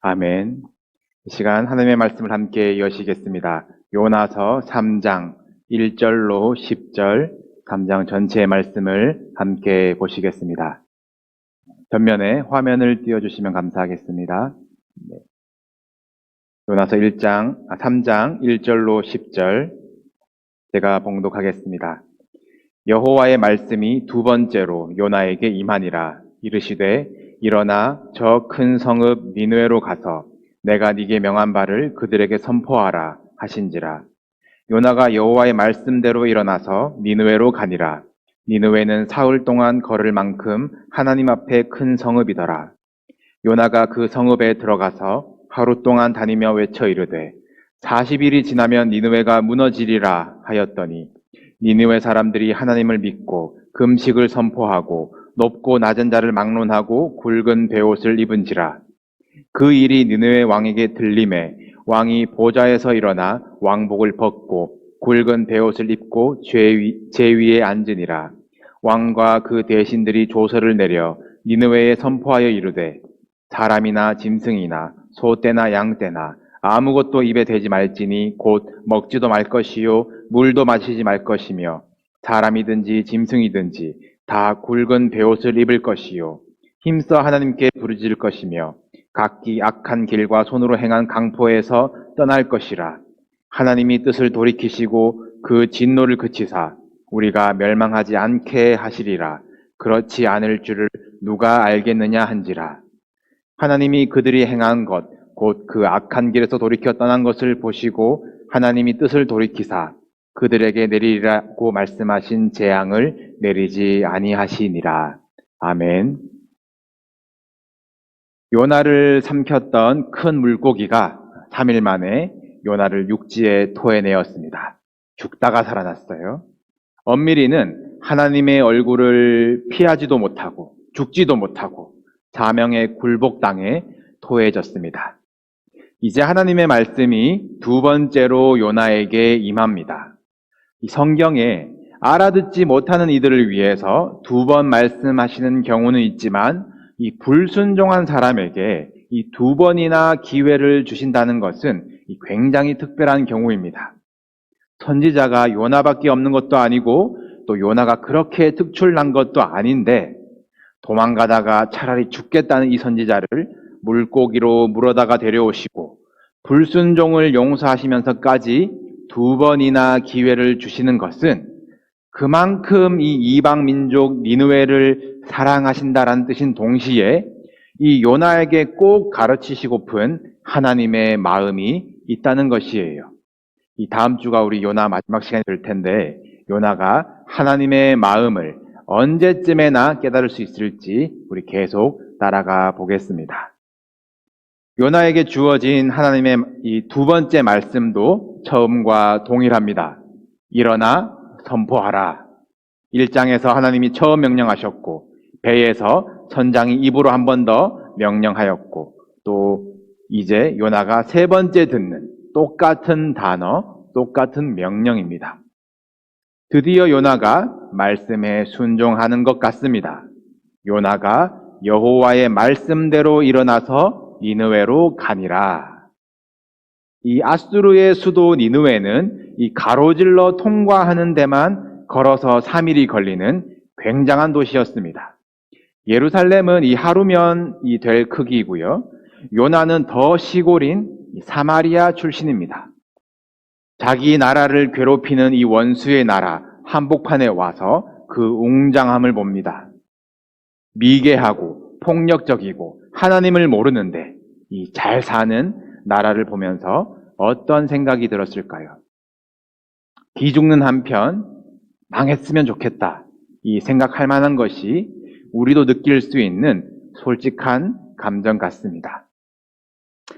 아멘. 이 시간 하나님의 말씀을 함께 여시겠습니다. 요나서 3장 1절로 10절, 3장 전체의 말씀을 함께 보시겠습니다. 전면에 화면을 띄워주시면 감사하겠습니다. 네. 요나서 3장 1절로 10절, 제가 봉독하겠습니다. 여호와의 말씀이 두 번째로 요나에게 임하니라. 이르시되 일어나 저 큰 성읍 니느웨로 가서 내가 네게 명한 바를 그들에게 선포하라 하신지라. 요나가 여호와의 말씀대로 일어나서 니느웨로 가니라. 니느웨는 사흘 동안 걸을 만큼 하나님 앞에 큰 성읍이더라. 요나가 그 성읍에 들어가서 하루 동안 다니며 외쳐 이르되 40일이 지나면 니느웨가 무너지리라 하였더니 니느웨 사람들이 하나님을 믿고 금식을 선포하고 높고 낮은 자를 막론하고 굵은 베옷을 입은지라. 그 일이 니느웨 왕에게 들림에 왕이 보좌에서 일어나 왕복을 벗고 굵은 베옷을 입고 제 위에 앉으니라. 왕과 그 대신들이 조서를 내려 니느웨에 선포하여 이르되 사람이나 짐승이나 소떼나 양떼나 아무것도 입에 대지 말지니 곧 먹지도 말 것이요 물도 마시지 말 것이며 사람이든지 짐승이든지 다 굵은 베옷을 입을 것이요 힘써 하나님께 부르짖을 것이며 각기 악한 길과 손으로 행한 강포에서 떠날 것이라. 하나님이 뜻을 돌이키시고 그 진노를 그치사 우리가 멸망하지 않게 하시리라. 그렇지 않을 줄을 누가 알겠느냐 한지라. 하나님이 그들이 행한 것 곧 그 악한 길에서 돌이켜 떠난 것을 보시고 하나님이 뜻을 돌이키사 그들에게 내리라고 말씀하신 재앙을 내리지 아니하시니라. 아멘. 요나를 삼켰던 큰 물고기가 3일 만에 요나를 육지에 토해내었습니다. 죽다가 살아났어요. 엄밀히는 하나님의 얼굴을 피하지도 못하고 죽지도 못하고 사명에 굴복당해 토해졌습니다. 이제 하나님의 말씀이 두 번째로 요나에게 임합니다. 이 성경에 알아듣지 못하는 이들을 위해서 두 번 말씀하시는 경우는 있지만 이 불순종한 사람에게 이 두 번이나 기회를 주신다는 것은 굉장히 특별한 경우입니다. 선지자가 요나밖에 없는 것도 아니고 또 요나가 그렇게 특출난 것도 아닌데 도망가다가 차라리 죽겠다는 이 선지자를 물고기로 물어다가 데려오시고 불순종을 용서하시면서까지 두 번이나 기회를 주시는 것은 그만큼 이 이방 민족 니느웨를 사랑하신다라는 뜻인 동시에 이 요나에게 꼭 가르치시고픈 하나님의 마음이 있다는 것이에요. 이 다음 주가 우리 요나 마지막 시간이 될 텐데 요나가 하나님의 마음을 언제쯤에나 깨달을 수 있을지 우리 계속 따라가 보겠습니다. 요나에게 주어진 하나님의 이 두 번째 말씀도 처음과 동일합니다. 일어나 선포하라. 1장에서 하나님이 처음 명령하셨고 배에서 선장이 입으로 한 번 더 명령하였고 또 이제 요나가 세 번째 듣는 똑같은 단어, 똑같은 명령입니다. 드디어 요나가 말씀에 순종하는 것 같습니다. 요나가 여호와의 말씀대로 일어나서 니느웨로 가니라. 이 아수르의 수도 니느웨는 이 가로질러 통과하는 데만 걸어서 3일이 걸리는 굉장한 도시였습니다. 예루살렘은 이 하루면 될 크기이고요. 요나는 더 시골인 사마리아 출신입니다. 자기 나라를 괴롭히는 이 원수의 나라 한복판에 와서 그 웅장함을 봅니다. 미개하고 폭력적이고 하나님을 모르는데 이 잘 사는 나라를 보면서 어떤 생각이 들었을까요? 기죽는 한편 망했으면 좋겠다. 이 생각할 만한 것이 우리도 느낄 수 있는 솔직한 감정 같습니다.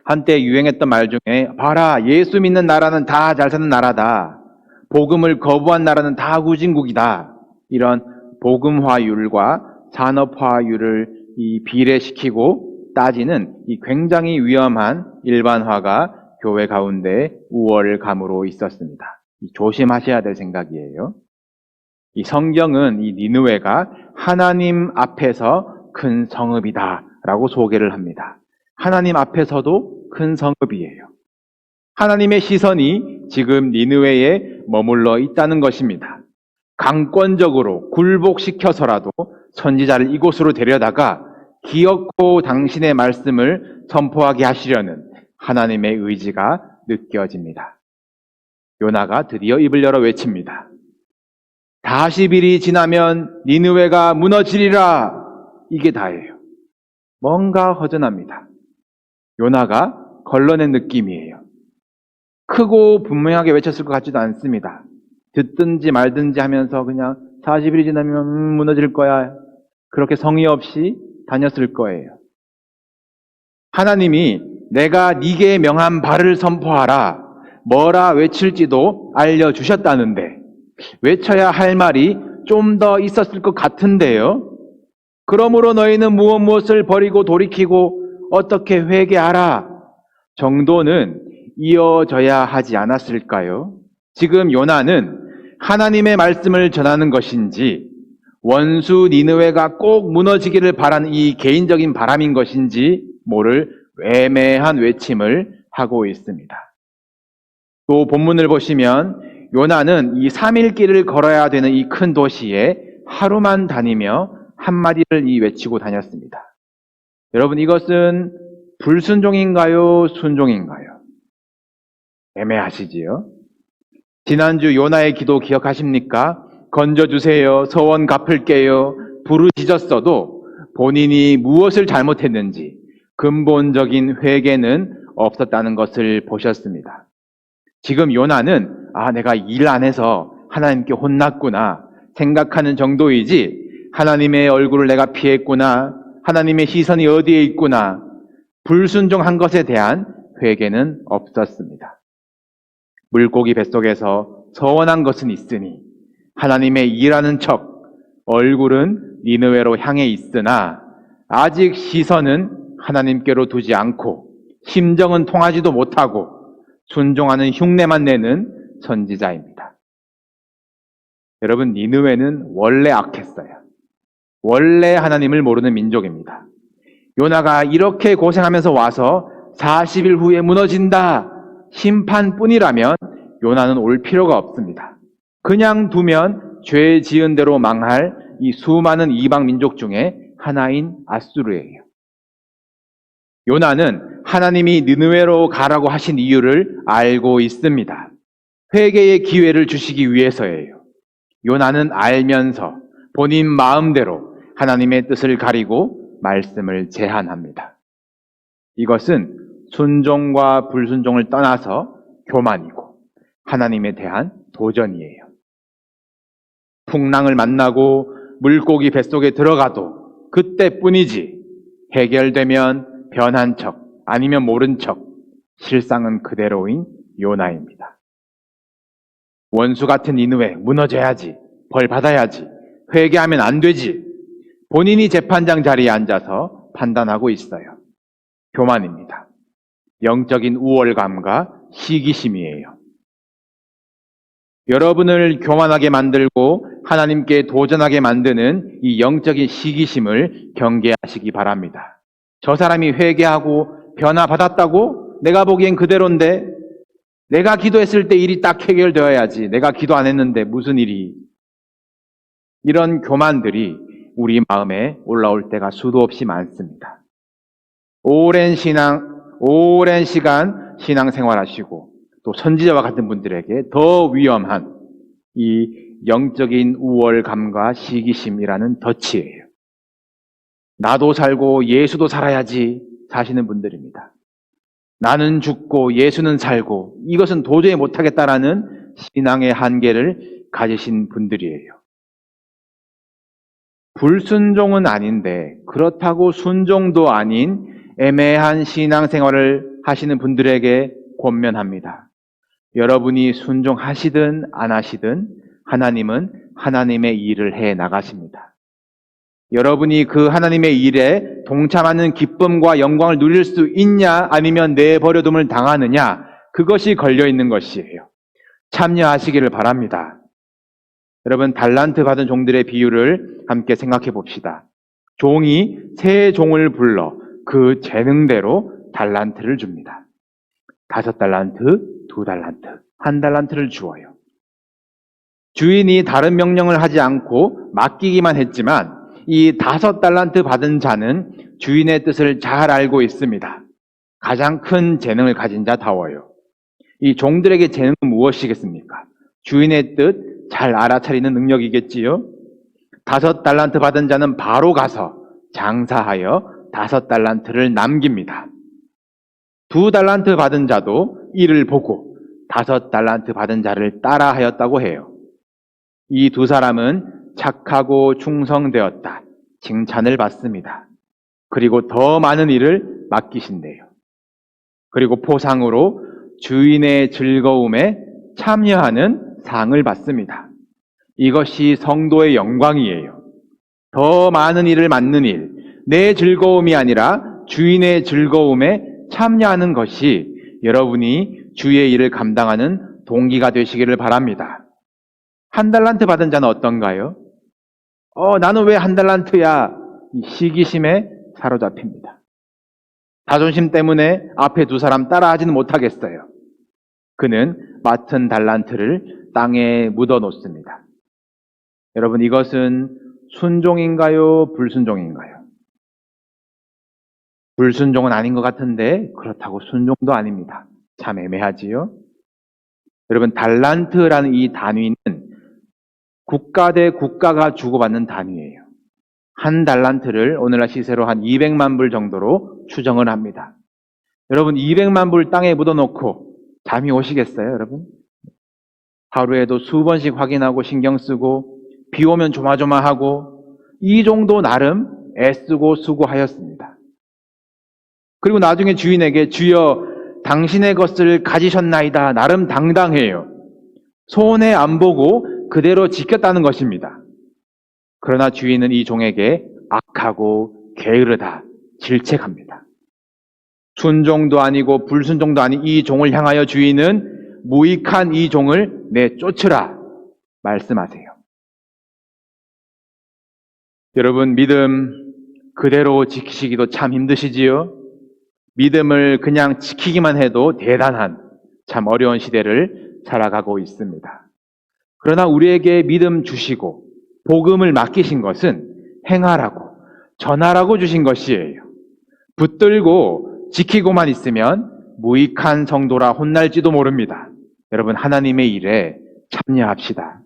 한때 유행했던 말 중에 봐라 예수 믿는 나라는 다 잘 사는 나라다. 복음을 거부한 나라는 다 후진국이다. 이런 복음화율과 산업화율을 비례시키고 따지는 이 굉장히 위험한 일반화가 교회 가운데 우월을 감으로 있었습니다. 조심하셔야 될 생각이에요. 이 성경은 이 니느웨가 하나님 앞에서 큰 성읍이다 라고 소개를 합니다. 하나님 앞에서도 큰 성읍이에요. 하나님의 시선이 지금 니느웨에 머물러 있다는 것입니다. 강권적으로 굴복시켜서라도 선지자를 이곳으로 데려다가 기어코 당신의 말씀을 선포하게 하시려는 하나님의 의지가 느껴집니다. 요나가 드디어 입을 열어 외칩니다. 40일이 지나면 니느웨가 무너지리라. 이게 다예요. 뭔가 허전합니다. 요나가 걸러낸 느낌이에요. 크고 분명하게 외쳤을 것 같지도 않습니다. 듣든지 말든지 하면서 그냥 40일이 지나면 무너질 거야. 그렇게 성의 없이 다녔을 거예요. 하나님이 내가 네게 명한 바를 선포하라. 뭐라 외칠지도 알려주셨다는데 외쳐야 할 말이 좀 더 있었을 것 같은데요. 그러므로 너희는 무엇을 버리고 돌이키고 어떻게 회개하라 정도는 이어져야 하지 않았을까요? 지금 요나는 하나님의 말씀을 전하는 것인지 원수 니느웨가 꼭 무너지기를 바라는 이 개인적인 바람인 것인지 모를 애매한 외침을 하고 있습니다. 또 본문을 보시면 요나는 이 3일 길을 걸어야 되는 이 큰 도시에 하루만 다니며 한마디를 외치고 다녔습니다. 여러분, 이것은 불순종인가요? 순종인가요? 애매하시지요? 지난주 요나의 기도 기억하십니까? 건져주세요. 서원 갚을게요. 부르짖었어도 본인이 무엇을 잘못했는지 근본적인 회개는 없었다는 것을 보셨습니다. 지금 요나는 내가 일 안 해서 하나님께 혼났구나 생각하는 정도이지 하나님의 얼굴을 내가 피했구나, 하나님의 시선이 어디에 있구나, 불순종한 것에 대한 회개는 없었습니다. 물고기 뱃속에서 서원한 것은 있으니 하나님의 일하는 척 얼굴은 니느웨로 향해 있으나 아직 시선은 하나님께로 두지 않고 심정은 통하지도 못하고 순종하는 흉내만 내는 선지자입니다. 여러분, 니느웨는 원래 악했어요. 원래 하나님을 모르는 민족입니다. 요나가 이렇게 고생하면서 와서 40일 후에 무너진다 심판뿐이라면 요나는 올 필요가 없습니다. 그냥 두면 죄 지은 대로 망할 이 수많은 이방 민족 중에 하나인 아수르예요. 요나는 하나님이 니느웨로 가라고 하신 이유를 알고 있습니다. 회개의 기회를 주시기 위해서예요. 요나는 알면서 본인 마음대로 하나님의 뜻을 가리고 말씀을 제한합니다. 이것은 순종과 불순종을 떠나서 교만이고 하나님에 대한 도전이에요. 풍랑을 만나고 물고기 뱃속에 들어가도 그때뿐이지 해결되면 변한 척 아니면 모른 척 실상은 그대로인 요나입니다. 원수 같은 니느웨 무너져야지, 벌 받아야지, 회개하면 안 되지, 본인이 재판장 자리에 앉아서 판단하고 있어요. 교만입니다. 영적인 우월감과 시기심이에요. 여러분을 교만하게 만들고 하나님께 도전하게 만드는 이 영적인 시기심을 경계하시기 바랍니다. 저 사람이 회개하고 변화받았다고? 내가 보기엔 그대로인데, 내가 기도했을 때 일이 딱 해결되어야지, 내가 기도 안 했는데 무슨 일이. 이런 교만들이 우리 마음에 올라올 때가 수도 없이 많습니다. 오랜 시간 신앙생활하시고 또 선지자와 같은 분들에게 더 위험한 이 영적인 우월감과 시기심이라는 덫이에요. 나도 살고 예수도 살아야지 사시는 분들입니다. 나는 죽고 예수는 살고 이것은 도저히 못하겠다라는 신앙의 한계를 가지신 분들이에요. 불순종은 아닌데 그렇다고 순종도 아닌 애매한 신앙생활을 하시는 분들에게 권면합니다. 여러분이 순종하시든 안 하시든 하나님은 하나님의 일을 해 나가십니다. 여러분이 그 하나님의 일에 동참하는 기쁨과 영광을 누릴 수 있냐 아니면 내버려둠을 당하느냐, 그것이 걸려있는 것이에요. 참여하시기를 바랍니다. 여러분, 달란트 받은 종들의 비유를 함께 생각해 봅시다. 종이 새 종을 불러 그 재능대로 달란트를 줍니다. 5달란트, 2달란트, 1달란트를 주어요. 주인이 다른 명령을 하지 않고 맡기기만 했지만 이 5달란트 받은 자는 주인의 뜻을 잘 알고 있습니다. 가장 큰 재능을 가진 자다워요. 이 종들에게 재능은 무엇이겠습니까? 주인의 뜻 잘 알아차리는 능력이겠지요. 5달란트 받은 자는 바로 가서 장사하여 5달란트를 남깁니다. 2달란트 받은 자도 이를 보고 5달란트 받은 자를 따라하였다고 해요. 이 두 사람은 착하고 충성되었다 칭찬을 받습니다. 그리고 더 많은 일을 맡기신대요. 그리고 포상으로 주인의 즐거움에 참여하는 상을 받습니다. 이것이 성도의 영광이에요. 더 많은 일을 맡는 일, 내 즐거움이 아니라 주인의 즐거움에 참여하는 것이 여러분이 주의 일을 감당하는 동기가 되시기를 바랍니다. 1달란트 받은 자는 어떤가요? 나는 왜 1달란트야? 이 시기심에 사로잡힙니다. 자존심 때문에 앞에 두 사람 따라하지는 못하겠어요. 그는 맡은 달란트를 땅에 묻어 놓습니다. 여러분, 이것은 순종인가요? 불순종인가요? 불순종은 아닌 것 같은데 그렇다고 순종도 아닙니다. 참 애매하지요? 여러분, 달란트라는 이 단위는 국가 대 국가가 주고받는 단위예요. 1달란트를 오늘날 시세로 한 200만 불 정도로 추정을 합니다. 여러분, 200만 불 땅에 묻어놓고 잠이 오시겠어요, 여러분? 하루에도 수번씩 확인하고 신경 쓰고 비 오면 조마조마하고 이 정도 나름 애쓰고 수고하였습니다. 그리고 나중에 주인에게 주여 당신의 것을 가지셨나이다 나름 당당해요. 손해 안 보고 그대로 지켰다는 것입니다. 그러나 주인은 이 종에게 악하고 게으르다 질책합니다. 순종도 아니고 불순종도 아닌 이 종을 향하여 주인은 무익한 이 종을 내쫓으라 말씀하세요. 여러분, 믿음 그대로 지키시기도 참 힘드시지요? 믿음을 그냥 지키기만 해도 대단한 참 어려운 시대를 살아가고 있습니다. 그러나 우리에게 믿음 주시고 복음을 맡기신 것은 행하라고 전하라고 주신 것이에요. 붙들고 지키고만 있으면 무익한 성도라 혼날지도 모릅니다. 여러분, 하나님의 일에 참여합시다.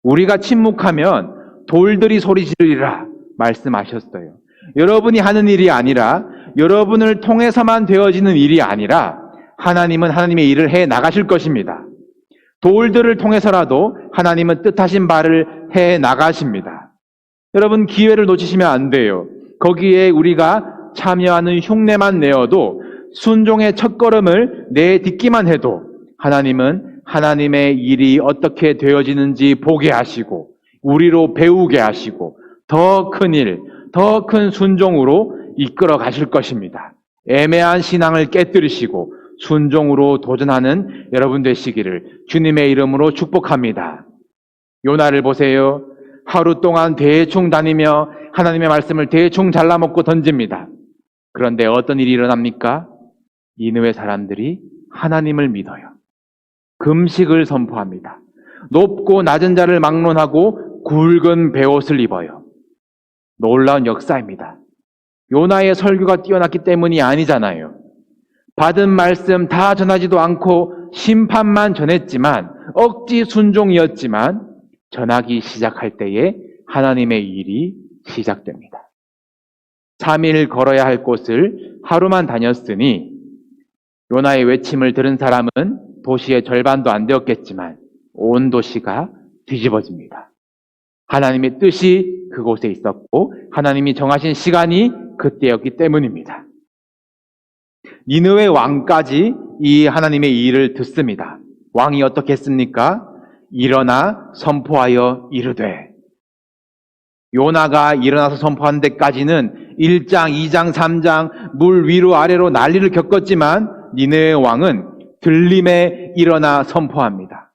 우리가 침묵하면 돌들이 소리 지르리라 말씀하셨어요. 여러분이 하는 일이 아니라 여러분을 통해서만 되어지는 일이 아니라 하나님은 하나님의 일을 해 나가실 것입니다. 돌들을 통해서라도 하나님은 뜻하신 바를 해 나가십니다. 여러분, 기회를 놓치시면 안 돼요. 거기에 우리가 참여하는 흉내만 내어도 순종의 첫걸음을 내딛기만 해도 하나님은 하나님의 일이 어떻게 되어지는지 보게 하시고 우리로 배우게 하시고 더 큰 일, 더 큰 순종으로 이끌어 가실 것입니다. 애매한 신앙을 깨뜨리시고 순종으로 도전하는 여러분 되시기를 주님의 이름으로 축복합니다. 요나를 보세요. 하루 동안 대충 다니며 하나님의 말씀을 대충 잘라먹고 던집니다. 그런데 어떤 일이 일어납니까? 니느웨 사람들이 하나님을 믿어요. 금식을 선포합니다. 높고 낮은 자를 막론하고 굵은 베옷을 입어요. 놀라운 역사입니다. 요나의 설교가 뛰어났기 때문이 아니잖아요. 받은 말씀 다 전하지도 않고 심판만 전했지만 억지 순종이었지만 전하기 시작할 때에 하나님의 일이 시작됩니다. 3일 걸어야 할 곳을 하루만 다녔으니 요나의 외침을 들은 사람은 도시의 절반도 안 되었겠지만 온 도시가 뒤집어집니다. 하나님의 뜻이 그곳에 있었고 하나님이 정하신 시간이 그때였기 때문입니다. 니느웨 왕까지 이 하나님의 일을 듣습니다. 왕이 어떻게 했습니까? 일어나 선포하여 이르되. 요나가 일어나서 선포한 데까지는 1장, 2장, 3장 물 위로 아래로 난리를 겪었지만 니느웨 왕은 들림에 일어나 선포합니다.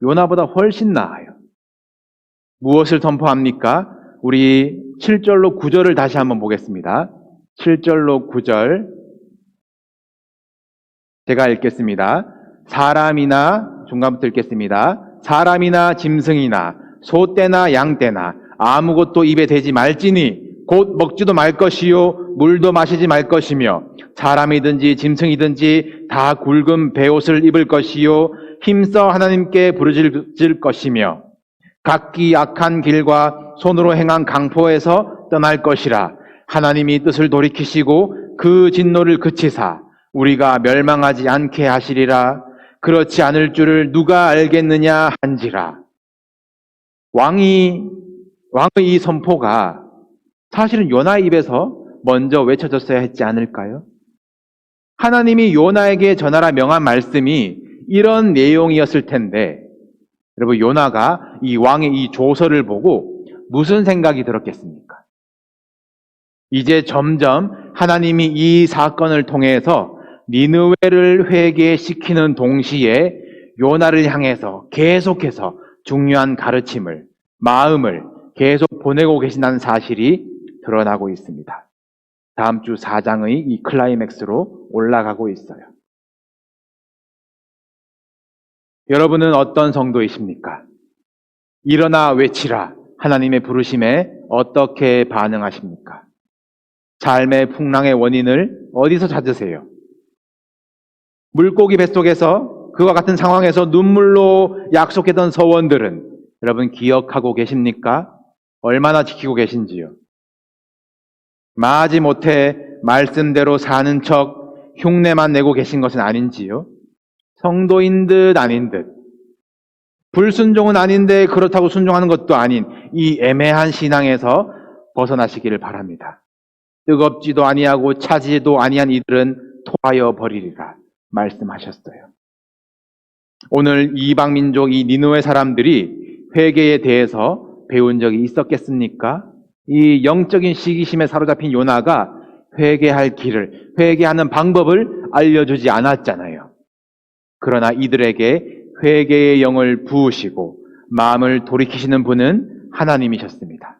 요나보다 훨씬 나아요. 무엇을 선포합니까? 우리 7절로 9절을 다시 한번 보겠습니다. 7절로 9절 제가 읽겠습니다. 사람이나 중간부터 읽겠습니다. 사람이나 짐승이나 소떼나 양떼나 아무것도 입에 대지 말지니 곧 먹지도 말 것이요 물도 마시지 말 것이며 사람이든지 짐승이든지 다 굵은 베옷을 입을 것이요 힘써 하나님께 부르짖을 것이며 각기 악한 길과 손으로 행한 강포에서 떠날 것이라. 하나님이 뜻을 돌이키시고 그 진노를 그치사 우리가 멸망하지 않게 하시리라. 그렇지 않을 줄을 누가 알겠느냐 한지라. 왕의 이 선포가 사실은 요나의 입에서 먼저 외쳐졌어야 했지 않을까요? 하나님이 요나에게 전하라 명한 말씀이 이런 내용이었을 텐데, 여러분, 요나가 이 왕의 이 조서를 보고 무슨 생각이 들었겠습니까? 이제 점점 하나님이 이 사건을 통해서 니느웨를 회개시키는 동시에 요나를 향해서 계속해서 중요한 가르침을, 마음을 계속 보내고 계신다는 사실이 드러나고 있습니다. 다음 주 4장의 이 클라이맥스로 올라가고 있어요. 여러분은 어떤 성도이십니까? 일어나 외치라 하나님의 부르심에 어떻게 반응하십니까? 삶의 풍랑의 원인을 어디서 찾으세요? 물고기 뱃속에서 그와 같은 상황에서 눈물로 약속했던 서원들은 여러분 기억하고 계십니까? 얼마나 지키고 계신지요? 마지 못해 말씀대로 사는 척 흉내만 내고 계신 것은 아닌지요? 성도인 듯 아닌 듯, 불순종은 아닌데 그렇다고 순종하는 것도 아닌 이 애매한 신앙에서 벗어나시기를 바랍니다. 뜨겁지도 아니하고 차지도 아니한 이들은 토하여 버리리라 말씀하셨어요. 오늘 이방 민족 이 니느웨 사람들이 회개에 대해서 배운 적이 있었겠습니까? 이 영적인 시기심에 사로잡힌 요나가 회개할 길을, 회개하는 방법을 알려주지 않았잖아요. 그러나 이들에게 회개의 영을 부으시고 마음을 돌이키시는 분은 하나님이셨습니다.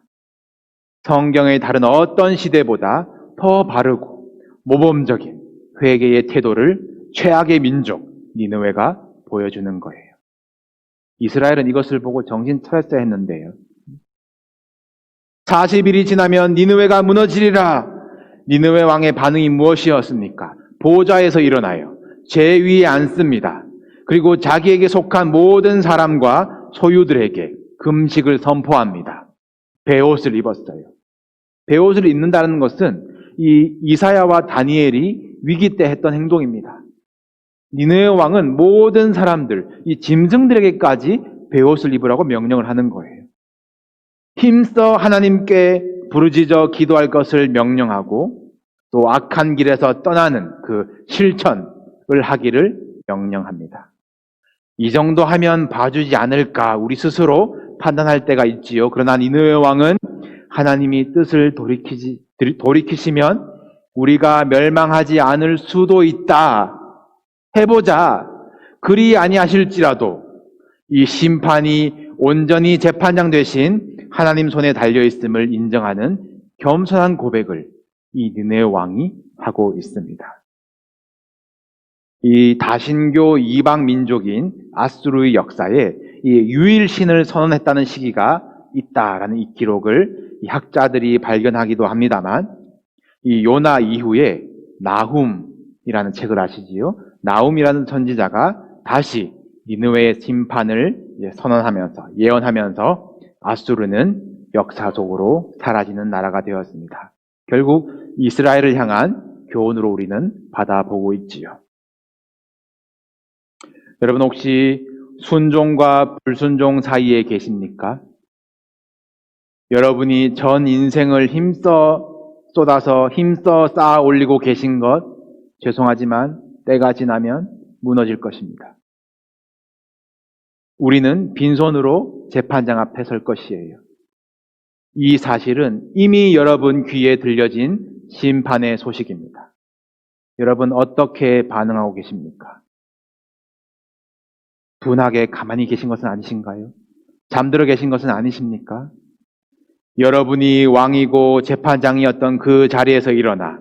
성경의 다른 어떤 시대보다 더 바르고 모범적인 회개의 태도를 최악의 민족 니느웨가 보여주는 거예요. 이스라엘은 이것을 보고 정신 차렸어야 했는데요. 40일이 지나면 니느웨가 무너지리라. 니느웨 왕의 반응이 무엇이었습니까? 보좌에서 일어나요. 제 위에 앉습니다. 그리고 자기에게 속한 모든 사람과 소유들에게 금식을 선포합니다. 베옷을 입었어요. 베옷을 입는다는 것은 이 이사야와 다니엘이 위기 때 했던 행동입니다. 니느웨 왕은 모든 사람들, 이 짐승들에게까지 베옷을 입으라고 명령을 하는 거예요. 힘써 하나님께 부르짖어 기도할 것을 명령하고 또 악한 길에서 떠나는 그 실천을 하기를 명령합니다. 이 정도 하면 봐주지 않을까 우리 스스로 판단할 때가 있지요. 그러나 니느웨 왕은 하나님이 뜻을 돌이키시면 우리가 멸망하지 않을 수도 있다. 해보자. 그리 아니하실지라도 이 심판이 온전히 재판장 되신 하나님 손에 달려있음을 인정하는 겸손한 고백을 이 니느웨 왕이 하고 있습니다. 이 다신교 이방 민족인 아수르의 역사에 이 유일신을 선언했다는 시기가 있다라는 이 기록을 이 학자들이 발견하기도 합니다만, 이 요나 이후에 나훔이라는 책을 아시지요? 나훔이라는 선지자가 다시 니느웨의 심판을 선언하면서 예언하면서 아수르는 역사 속으로 사라지는 나라가 되었습니다. 결국 이스라엘을 향한 교훈으로 우리는 받아보고 있지요. 여러분 혹시 순종과 불순종 사이에 계십니까? 여러분이 전 인생을 쏟아서 힘써 쌓아 올리고 계신 것 죄송하지만 때가 지나면 무너질 것입니다. 우리는 빈손으로 재판장 앞에 설 것이에요. 이 사실은 이미 여러분 귀에 들려진 심판의 소식입니다. 여러분 어떻게 반응하고 계십니까? 둔하게 가만히 계신 것은 아니신가요? 잠들어 계신 것은 아니십니까? 여러분이 왕이고 재판장이었던 그 자리에서 일어나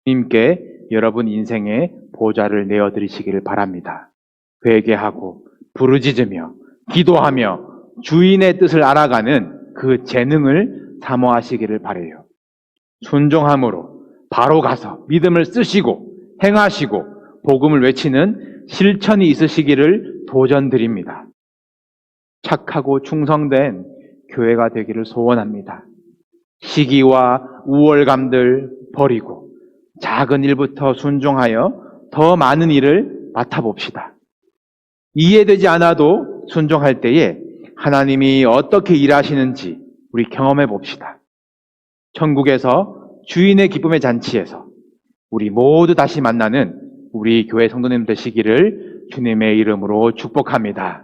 주님께 여러분 인생의 보좌를 내어드리시기를 바랍니다. 회개하고 부르짖으며 기도하며 주인의 뜻을 알아가는 그 재능을 사모하시기를 바라요. 순종함으로 바로 가서 믿음을 쓰시고 행하시고 복음을 외치는 실천이 있으시기를 도전드립니다. 착하고 충성된 교회가 되기를 소원합니다. 시기와 우월감들 버리고 작은 일부터 순종하여 더 많은 일을 맡아봅시다. 이해되지 않아도 순종할 때에 하나님이 어떻게 일하시는지 우리 경험해 봅시다. 천국에서 주인의 기쁨의 잔치에서 우리 모두 다시 만나는 우리 교회 성도님 되시기를 주님의 이름으로 축복합니다.